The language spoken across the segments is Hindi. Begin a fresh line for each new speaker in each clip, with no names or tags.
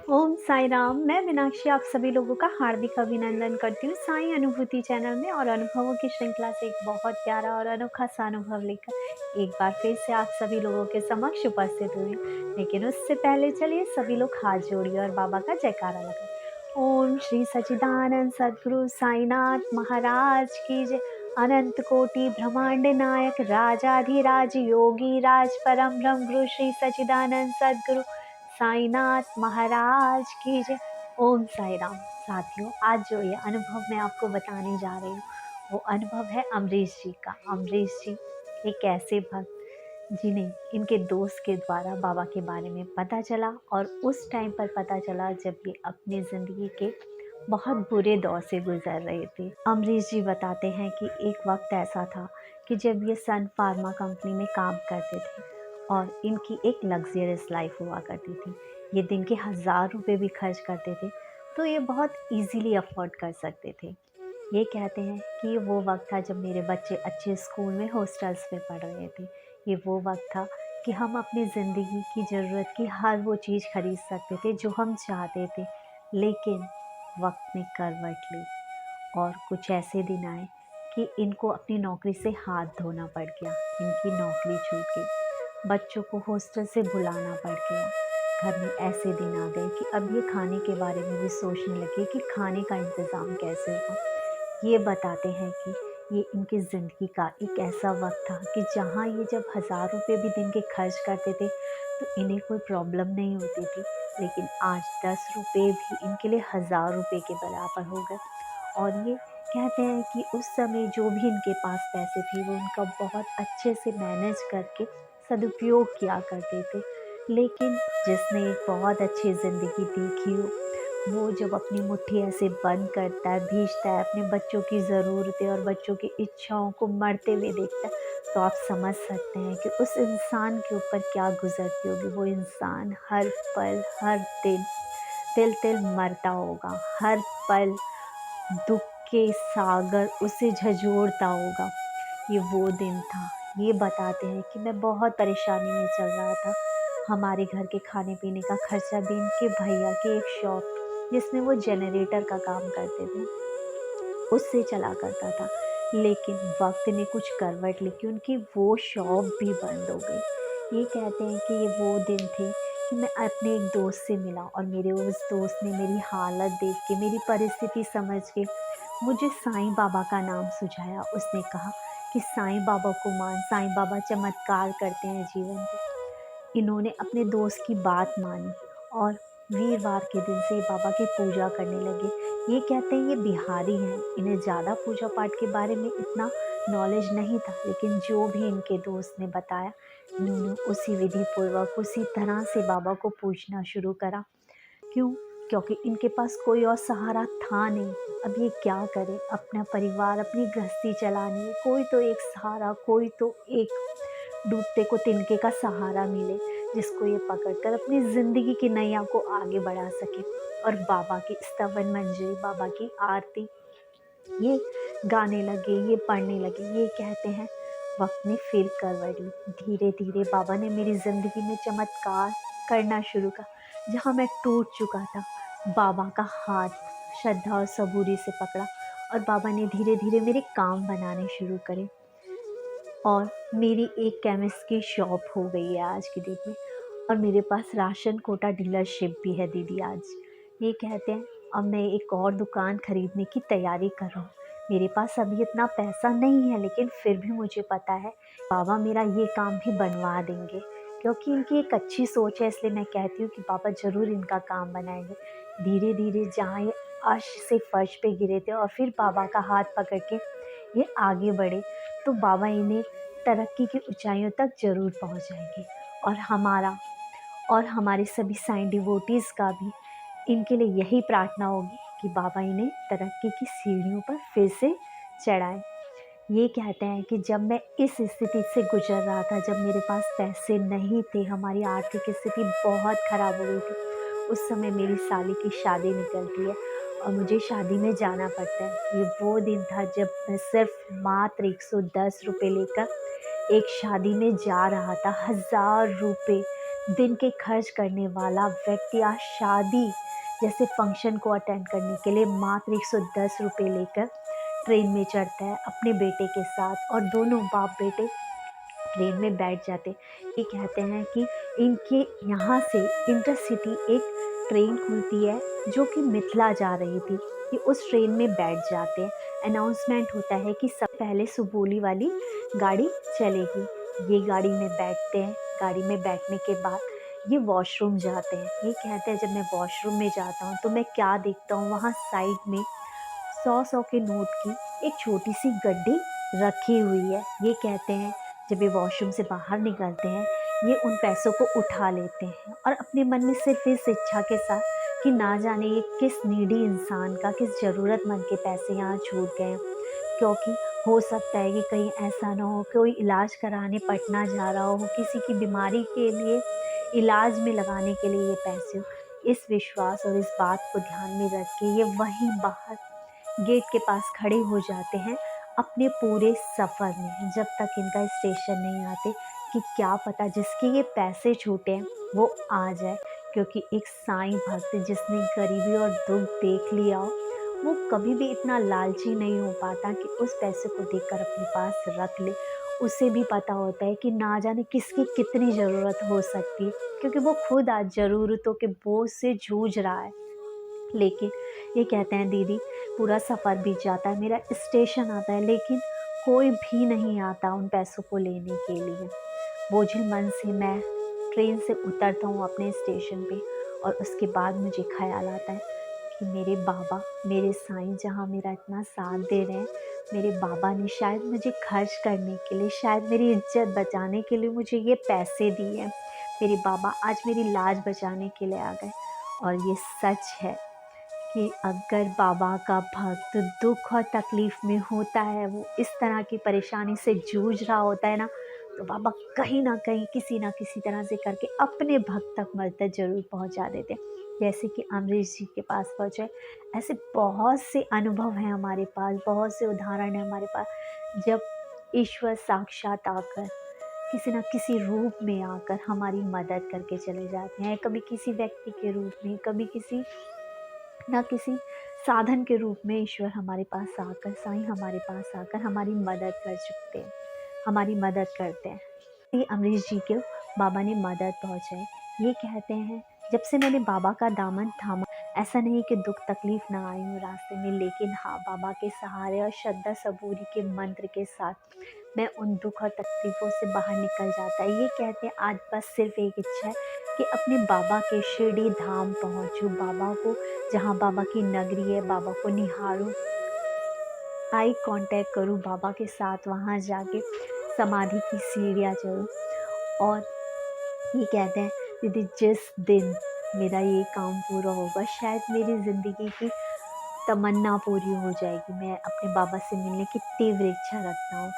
ओम साई राम। मैं मीनाक्षी आप सभी लोगों का हार्दिक अभिनंदन करती हूँ साई अनुभूति चैनल में और अनुभवों की श्रृंखला से एक बहुत प्यारा और अनोखा सा अनुभव लेकर एक बार फिर से आप सभी लोगों के समक्ष उपस्थित हुई हूँ। लेकिन उससे पहले चलिए सभी लोग हाथ जोड़िए और बाबा का जयकारा लगाए। ओम श्री सच्चिदानंद सद्गुरु साईनाथ महाराज की जय। अनंत कोटि ब्रह्मांड नायक राजाधिराज योगी राज परम ब्रह्म गुरु श्री सच्चिदानंद सद्गुरु साईनाथ महाराज की जय। ओम साई राम। साथियों, आज जो ये अनुभव मैं आपको बताने जा रही हूँ वो अनुभव है अमरीश जी का। अमरीश जी एक ऐसे भक्त जिन्हें इनके दोस्त के द्वारा बाबा के बारे में पता चला और उस टाइम पर पता चला जब ये अपनी ज़िंदगी के बहुत बुरे दौर से गुजर रहे थे। अमरीश जी बताते हैं कि एक वक्त ऐसा था कि जब ये सन फार्मा कंपनी में काम करते थे और इनकी एक लग्जरियस लाइफ हुआ करती थी। ये दिन के 1000 रुपये भी खर्च करते थे तो ये बहुत इजीली अफोर्ड कर सकते थे। ये कहते हैं कि ये वो वक्त था जब मेरे बच्चे अच्छे स्कूल में हॉस्टल्स में पढ़ रहे थे। ये वो वक्त था कि हम अपनी ज़िंदगी की ज़रूरत की हर वो चीज़ खरीद सकते थे जो हम चाहते थे। लेकिन वक्त ने करवट ली और कुछ ऐसे दिन आए कि इनको अपनी नौकरी से हाथ धोना पड़ गया। इनकी नौकरी छूट गई, बच्चों को हॉस्टल से बुलाना पड़ गया। घर में ऐसे दिन आ गए कि अब ये खाने के बारे में भी सोचने लगे कि खाने का इंतज़ाम कैसे होगा। ये बताते हैं कि ये इनकी ज़िंदगी का एक ऐसा वक्त था कि जहाँ ये जब 1000 रुपये भी दिन के खर्च करते थे तो इन्हें कोई प्रॉब्लम नहीं होती थी। लेकिन आज 10 रुपये भी इनके लिए 1000 रुपये के बराबर हो गए। और ये कहते हैं कि उस समय जो भी इनके पास पैसे थे वो उनका बहुत अच्छे से मैनेज करके सदुपयोग किया करते थे। लेकिन जिसने एक बहुत अच्छी ज़िंदगी देखी हो वो जब अपनी मुट्ठी ऐसे बंद करता है, भींचता है, अपने बच्चों की ज़रूरतें और बच्चों की इच्छाओं को मरते हुए देखता है, तो आप समझ सकते हैं कि उस इंसान के ऊपर क्या गुजरती होगी। वो इंसान हर पल, हर दिन तिल-तिल मरता होगा, हर पल दुःख के सागर उसे झंझोड़ता होगा। ये वो दिन था। ये बताते हैं कि मैं बहुत परेशानी में चल रहा था। हमारे घर के खाने-पीने का खर्चा भी इनके भैया की एक शॉप जिसमें वो जनरेटर का काम करते थे, उससे चला करता था। लेकिन वक़्त ने कुछ करवट ली कि उनकी वो शॉप भी बंद हो गई। ये कहते हैं कि ये वो दिन थे कि मैं अपने एक दोस्त से मिला और मेरे उस दोस्त ने मेरी हालत देख के, मेरी परिस्थिति समझ के मुझे साईं बाबा का नाम सुझाया। उसने कहा कि साईं बाबा को मान, साईं बाबा चमत्कार करते हैं जीवन में। इन्होंने अपने दोस्त की बात मानी और वीरवार के दिन से बाबा की पूजा करने लगे। ये कहते हैं ये बिहारी हैं, इन्हें ज़्यादा पूजा पाठ के बारे में इतना नॉलेज नहीं था, लेकिन जो भी इनके दोस्त ने बताया इन्होंने उसी विधि पूर्वक उसी तरह से बाबा को पूजना शुरू करा। क्यों? क्योंकि इनके पास कोई और सहारा था नहीं। अब ये क्या करें? अपना परिवार, अपनी गृहस्थी चलानी है, कोई तो एक सहारा, कोई तो एक डूबते को तिनके का सहारा मिले जिसको ये पकड़कर अपनी ज़िंदगी की नैया को आगे बढ़ा सके। और बाबा की स्तवन मंजरी, बाबा की आरती ये गाने लगे, ये पढ़ने लगे। ये कहते हैं वक्त ने फिर करवट ली। धीरे धीरे बाबा ने मेरी ज़िंदगी में चमत्कार करना शुरू करा। जहाँ मैं टूट चुका था, बाबा का हाथ श्रद्धा और सबूरी से पकड़ा और बाबा ने धीरे धीरे मेरे काम बनाने शुरू करे। और मेरी एक केमिस्ट की शॉप हो गई है आज की डेट में और मेरे पास राशन कोटा डीलरशिप भी है दीदी आज। ये कहते हैं अब मैं एक और दुकान खरीदने की तैयारी कर रहा हूँ। मेरे पास अभी इतना पैसा नहीं है लेकिन फिर भी मुझे पता है बाबा मेरा ये काम भी बनवा देंगे, क्योंकि इनकी एक अच्छी सोच है। इसलिए मैं कहती हूँ कि बाबा ज़रूर इनका काम बनाएंगे। धीरे धीरे जहाँ ये अर्श से फर्श पे गिरे थे और फिर बाबा का हाथ पकड़ के ये आगे बढ़े तो बाबा इन्हें तरक्की की ऊंचाइयों तक ज़रूर पहुंचाएंगे। और हमारे सभी साईं डिवोटीज़ का भी इनके लिए यही प्रार्थना होगी कि बाबा इन्हें तरक्की की सीढ़ियों पर फिर से चढ़ाएं। ये कहते हैं कि जब मैं इस स्थिति से गुजर रहा था, जब मेरे पास पैसे नहीं थे, हमारी आर्थिक स्थिति बहुत ख़राब हो गई थी, उस समय मेरी साली की शादी निकलती है और मुझे शादी में जाना पड़ता है। ये वो दिन था जब मैं सिर्फ मात्र 110 रुपये लेकर एक शादी में जा रहा था। 1000 रुपये दिन के खर्च करने वाला व्यक्ति आज शादी जैसे फंक्शन को अटेंड करने के लिए मात्र 110 रुपये लेकर ट्रेन में चढ़ता है अपने बेटे के साथ, और दोनों बाप बेटे ट्रेन में बैठ जाते। ये कहते हैं कि इनके यहाँ से इंटरसिटी एक ट्रेन खुलती है जो कि मिथिला जा रही थी। ये उस ट्रेन में बैठ जाते हैं। अनाउंसमेंट होता है कि सब पहले सुबोली वाली गाड़ी चलेगी। ये गाड़ी में बैठते हैं। गाड़ी में बैठने के बाद ये वॉशरूम जाते हैं। ये कहते हैं जब मैं वॉशरूम में जाता हूँ तो मैं क्या देखता हूँ, वहाँ साइड में 100-100 के नोट की एक छोटी सी गड्डी रखी हुई है। ये कहते हैं जब ये वॉशरूम से बाहर निकलते हैं, ये उन पैसों को उठा लेते हैं और अपने मन में सिर्फ इस इच्छा के साथ कि ना जाने ये किस नीडी इंसान का, किस ज़रूरतमंद के पैसे यहाँ छूट गए हैं। क्योंकि हो सकता है कि कहीं ऐसा ना हो, कोई इलाज कराने पटना जा रहा हो, किसी की बीमारी के लिए इलाज में लगाने के लिए ये पैसे हो। इस विश्वास और इस बात को ध्यान में रख के ये वहीं बाहर गेट के पास खड़े हो जाते हैं अपने पूरे सफ़र में, जब तक इनका स्टेशन नहीं आते कि क्या पता जिसके ये पैसे छूटे हैं वो आ जाए। क्योंकि एक साईं भक्त जिसने गरीबी और दुख देख लिया हो, वो कभी भी इतना लालची नहीं हो पाता कि उस पैसे को देखकर अपने पास रख ले। उसे भी पता होता है कि ना जाने किसकी कितनी ज़रूरत हो सकती है, क्योंकि वो खुद आज ज़रूरतों के बोझ से जूझ रहा है। लेकिन ये कहते हैं दीदी पूरा सफ़र बीत जाता है, मेरा स्टेशन आता है, लेकिन कोई भी नहीं आता उन पैसों को लेने के लिए। बोझिल मन से मैं ट्रेन से उतरता हूँ अपने स्टेशन पे, और उसके बाद मुझे ख़्याल आता है कि मेरे बाबा, मेरे साईं जहाँ मेरा इतना साथ दे रहे हैं, मेरे बाबा ने शायद मुझे खर्च करने के लिए, शायद मेरी इज़्ज़त बचाने के लिए मुझे ये पैसे दिए हैं। मेरे बाबा आज मेरी लाज बचाने के लिए आ गए। और ये सच है कि अगर बाबा का भक्त दुख और तकलीफ़ में होता है, वो इस तरह की परेशानी से जूझ रहा होता है ना, तो बाबा कहीं न कहीं किसी न किसी तरह से करके अपने भक्त तक मदद ज़रूर पहुँचा देते हैं। जैसे कि अमरीश जी के पास पहुँचे, ऐसे बहुत से अनुभव हैं हमारे पास, बहुत से उदाहरण हैं हमारे पास, जब ईश्वर साक्षात आकर किसी न किसी रूप में आकर हमारी मदद करके चले जाते हैं। कभी किसी व्यक्ति के रूप में, कभी किसी ना किसी साधन के रूप में ईश्वर हमारे पास आकर, साईं हमारे पास आकर हमारी मदद कर चुकते हैं, हमारी मदद करते हैं। ये अमरीश जी को बाबा ने मदद पहुँचाई। ये कहते हैं जब से मैंने बाबा का दामन थामा, ऐसा नहीं कि दुख तकलीफ़ ना आई हो रास्ते में, लेकिन हाँ, बाबा के सहारे और श्रद्धा सबूरी के मंत्र के साथ मैं उन दुख और तकलीफ़ों से बाहर निकल जाता है। ये कहते हैं आज बस सिर्फ़ एक इच्छा है कि अपने बाबा के शिरडी धाम पहुँचूँ, बाबा को, जहाँ बाबा की नगरी है, बाबा को निहारूँ, आई कांटेक्ट करूँ बाबा के साथ, वहाँ जाके समाधि की सीढ़ियाँ चढ़ूँ। और ये कहते हैं दीदी जिस दिन मेरा ये काम पूरा होगा, शायद मेरी ज़िंदगी की तमन्ना पूरी हो जाएगी। मैं अपने बाबा से मिलने की तीव्र इच्छा रखता हूँ।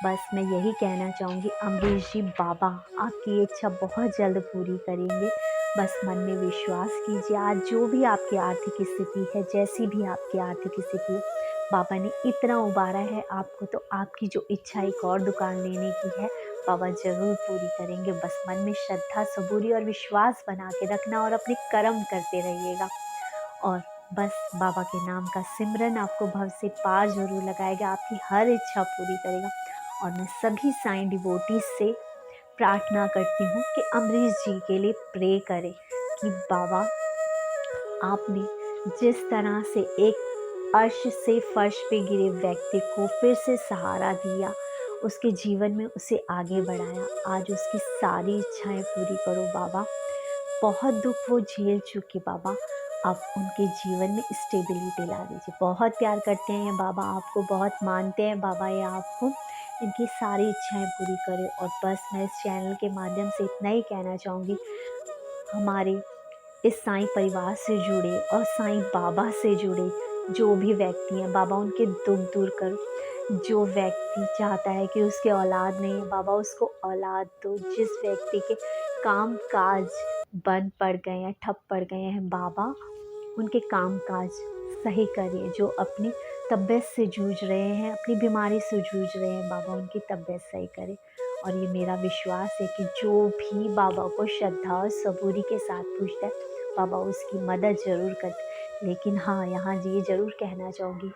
बस मैं यही कहना चाहूँगी अमरीश जी, बाबा आपकी ये इच्छा बहुत जल्द पूरी करेंगे। बस मन में विश्वास कीजिए। आज जो भी आपकी आर्थिक स्थिति है, जैसी भी आपकी आर्थिक स्थिति है, बाबा ने इतना उबारा है आपको, तो आपकी जो इच्छा एक और दुकान लेने की है, बाबा ज़रूर पूरी करेंगे। बस मन में श्रद्धा, सबूरी और विश्वास बना के रखना और अपने कर्म करते रहिएगा। और बस बाबा के नाम का सिमरन आपको भव से पार ज़रूर लगाएगा, आपकी हर इच्छा पूरी करेगा। और मैं सभी साईं डिवोटीज़ से प्रार्थना करती हूँ कि अमरीश जी के लिए प्रे करें कि बाबा, आपने जिस तरह से एक अर्श से फर्श पे गिरे व्यक्ति को फिर से सहारा दिया, उसके जीवन में उसे आगे बढ़ाया, आज उसकी सारी इच्छाएं पूरी करो बाबा। बहुत दुख वो झेल चुके बाबा, आप उनके जीवन में स्टेबिलिटी ला दीजिए। बहुत प्यार करते हैं बाबा आपको, बहुत मानते हैं बाबा ये आपको, इनकी सारी इच्छाएं पूरी करें। और बस मैं इस चैनल के माध्यम से इतना ही कहना चाहूँगी, हमारे इस साईं परिवार से जुड़े और साईं बाबा से जुड़े जो भी व्यक्ति हैं, बाबा उनके दुख दूर करो। जो व्यक्ति चाहता है कि उसके औलाद नहीं है, बाबा उसको औलाद दो। जिस व्यक्ति के काम काज बंद पड़ गए हैं, ठप पड़ गए हैं, बाबा उनके काम काज सही करिए। जो अपनी तबीयत से जूझ रहे हैं, अपनी बीमारी से जूझ रहे हैं, बाबा उनकी तबीयत सही करे। और ये मेरा विश्वास है कि जो भी बाबा को श्रद्धा और सबूरी के साथ पूछता है, बाबा उसकी मदद ज़रूर करते। लेकिन हाँ, यहाँ ये ज़रूर कहना चाहूँगी,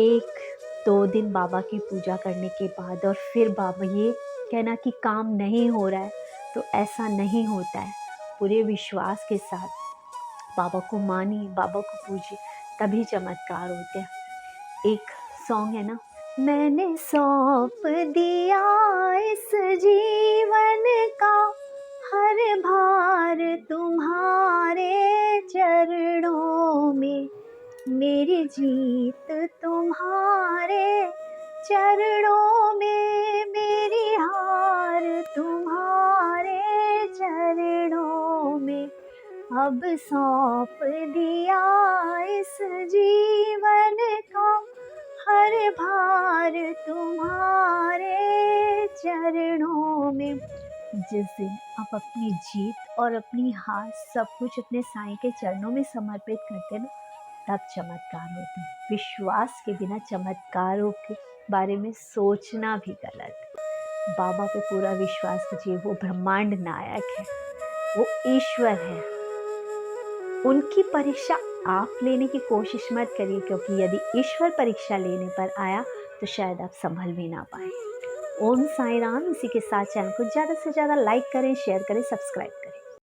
1-2 दिन बाबा की पूजा करने के बाद और फिर बाबा ये कहना कि काम नहीं हो रहा है, तो ऐसा नहीं होता है। पूरे विश्वास के साथ बाबा को मानिए, बाबा को पूजिए, तभी चमत्कार होते हैं। एक सॉन्ग है ना, मैंने सौंप दिया इस जीवन का हर भार तुम्हारे चरणों में, मेरी जीत तुम्हारे चरणों में, मेरी हार तुम्हारे चरणों में, अब सौंप दिया इस जीवन का हर भार तुम्हारे चरणों में। जिस दिन आप अपनी जीत और अपनी हार सब कुछ अपने साईं के चरणों में समर्पित करते हैं ना, तब चमत्कार होते हैं। विश्वास के बिना चमत्कारों के बारे में सोचना भी गलत है। बाबा पे पूरा विश्वास कीजिए, वो ब्रह्मांड नायक है, वो ईश्वर है। उनकी परीक्षा आप लेने की कोशिश मत करिए, क्योंकि यदि ईश्वर परीक्षा लेने पर आया तो शायद आप संभल भी ना पाए। ओम साईं राम। इसी के साथ चैनल को ज़्यादा से ज़्यादा लाइक करें, शेयर करें, सब्सक्राइब करें।